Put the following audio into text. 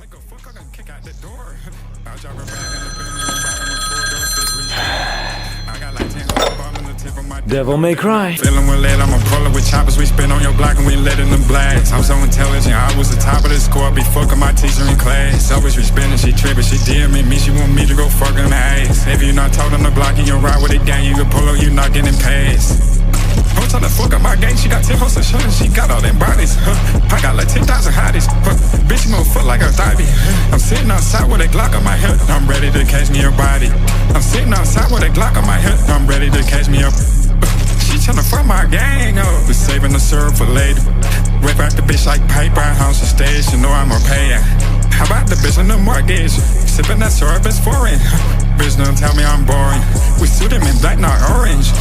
like a fuck, I can kick out the door. I'll drop her back in the Bentley, bottom of 4 doors, bitch, reach. I got like 10 gold bomb in the tip of my Devil May Cry. Feeling with lead, I'm a puller with choppers. We spin on your block and we letting them blast. I'm so intelligent, I was the top of the score. Be fucking my teacher in class. Always respecting, she tripping, she DMing me. She want me to go fuck in the ass. If you not taught on the block and you ride with it gang, you can pull up, you not getting past. I'm tryna fuck up my gang, she got 10 hosts of shit and she got all them bodies. I got like 10,000 hotties. Bitch, you gon' fuck like a thotty. I'm sitting outside with a Glock on my hip. I'm ready to catch me a body. I'm sitting outside with a Glock on my hip. I'm ready to catch me up. She tryna fuck my gang up. We're saving the syrup for later. Whip out the bitch like paper. House and stage, you know I'm a payer. How about the bitch on the mortgage? Sipping that syrup is foreign. Bitch don't tell me I'm boring. We suit him in black, not orange.